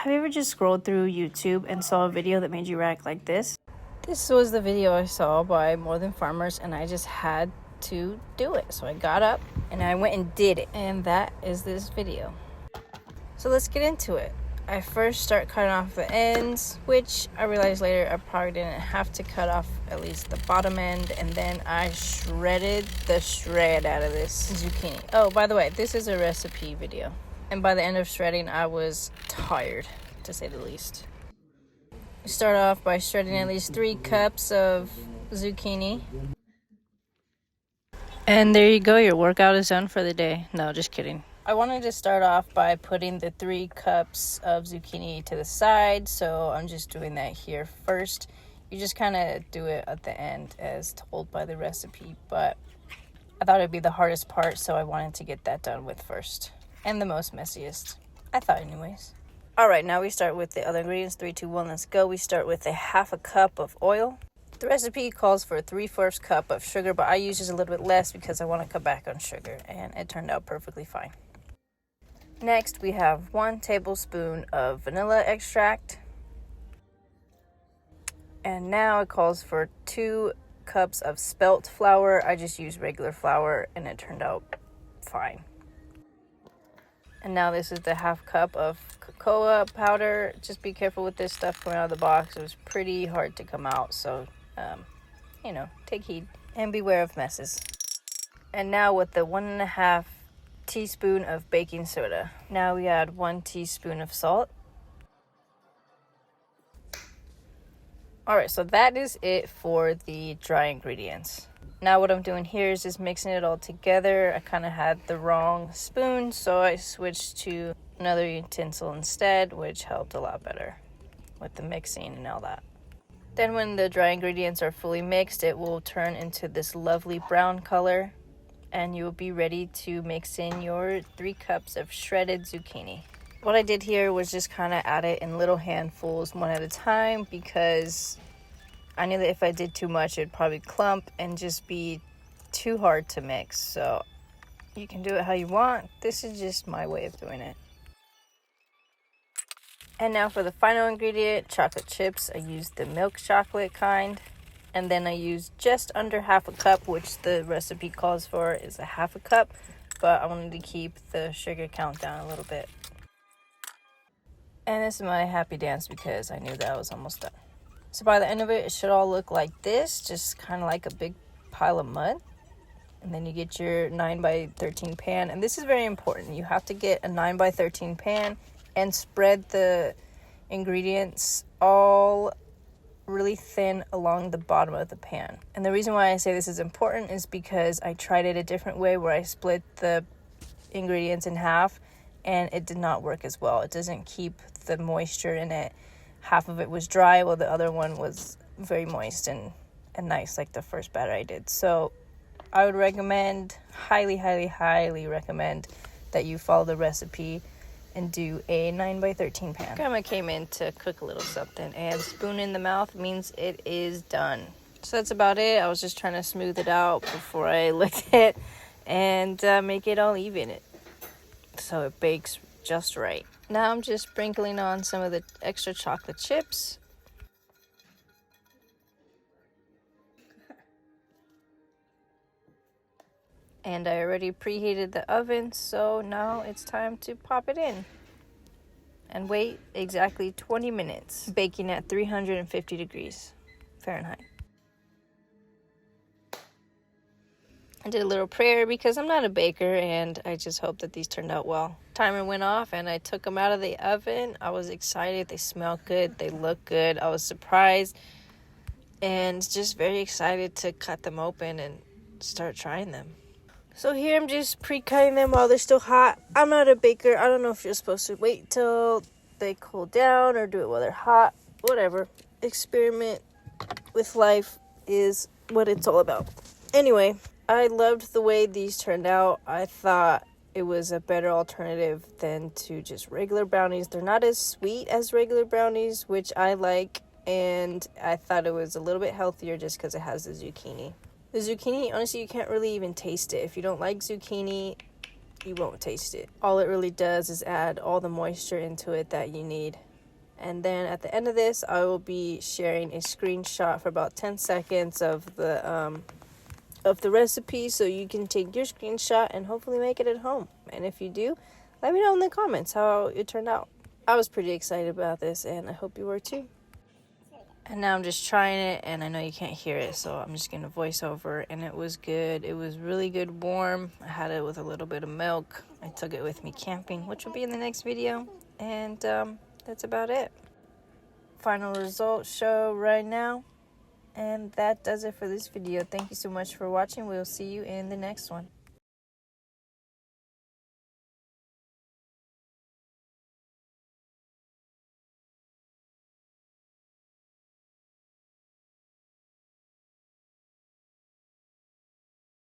Have you ever just scrolled through YouTube and saw a video that made you react like this? This was the video I saw by More Than Farmers, and I just had to do it. So I got up and I went and did it, and that is this video. So let's get into it. I first start cutting off the ends, which I realized later I probably didn't have to cut off at least the bottom end, and then I shredded the shred out of this zucchini. Oh, by the way, this is a recipe video, and by the end of shredding I was tired, to say the least. We start off by shredding at least 3 cups of zucchini. And there you go, your workout is done for the day. No, just kidding. I wanted to start off by putting the 3 cups of zucchini to the side, so I'm just doing that here first. You just kind of do it at the end as told by the recipe, but I thought it'd be the hardest part, so I wanted to get that done with first. And the most messiest. I thought anyways. Alright, now we start with the other ingredients. 3, 2, 1, let's go. We start with a 1/2 cup of oil. The recipe calls for 3/4 cup of sugar, but I use just a little bit less because I want to cut back on sugar, and it turned out perfectly fine. Next, we have 1 tablespoon of vanilla extract. And now it calls for 2 cups of spelt flour. I just used regular flour, and it turned out fine. And now this is the 1/2 cup of cocoa powder. Just be careful with this stuff coming out of the box. It was pretty hard to come out, so, take heed and beware of messes. And now with the 1.5 teaspoon of baking soda. Now we add 1 teaspoon of salt. Alright, so that is it for the dry ingredients. Now what I'm doing here is just mixing it all together. I kind of had the wrong spoon, so I switched to another utensil instead, which helped a lot better with the mixing and all that. Then when the dry ingredients are fully mixed, it will turn into this lovely brown color, and you will be ready to mix in your 3 cups of shredded zucchini. What I did here was just kind of add it in little handfuls, one at a time, because I knew that if I did too much, it'd probably clump and just be too hard to mix. So you can do it how you want. This is just my way of doing it. And now for the final ingredient, chocolate chips. I used the milk chocolate kind. And then I used just under 1/2 cup, which the recipe calls for is a 1/2 cup. But I wanted to keep the sugar count down a little bit. And this is my happy dance because I knew that I was almost done. So by the end of it, it should all look like this, just kind of like a big pile of mud. And then you get your 9x13 pan. And this is very important. You have to get a 9x13 pan and spread the ingredients all really thin along the bottom of the pan. And the reason why I say this is important is because I tried it a different way where I split the ingredients in half, and it did not work as well. It doesn't keep the moisture in it. Half of it was dry while the other one was very moist and nice, like the first batter I did. So I would recommend, highly recommend that you follow the recipe and do a 9x13 pan. Grandma came in to cook a little something, and spoon in the mouth means it is done. So that's about it. I was just trying to smooth it out before I licked it and make it all even, so it bakes just right. Now I'm just sprinkling on some of the extra chocolate chips. And I already preheated the oven, so now it's time to pop it in. And wait exactly 20 minutes, baking at 350 degrees Fahrenheit. I did a little prayer because I'm not a baker, and I just hope that these turned out well. Timer went off and I took them out of the oven. I was excited. They smell good. They look good. I was surprised and just very excited to cut them open and start trying them. So here I'm just pre-cutting them while they're still hot. I'm not a baker. I don't know if you're supposed to wait till they cool down or do it while they're hot. Whatever. Experiment with life is what it's all about. Anyway, I loved the way these turned out. I thought it was a better alternative than to just regular brownies. They're not as sweet as regular brownies, which I like, and I thought it was a little bit healthier just because it has the zucchini. The zucchini, honestly, you can't really even taste it. If you don't like zucchini, you won't taste it. All it really does is add all the moisture into it that you need And then at the end of this, I will be sharing a screenshot for about 10 seconds of the recipe, so you can take your screenshot and hopefully make it at home. And if you do, let me know in the comments how it turned out. I was pretty excited about this, and I hope you were too. And now I'm just trying it, and I know you can't hear it, so I'm just gonna voice over. And it was good. It was really good warm. I had it with a little bit of milk. I took it with me camping, which will be in the next video. And that's about it. Final results show right now. And that does it for this video. Thank you so much for watching. We'll see you in the next one.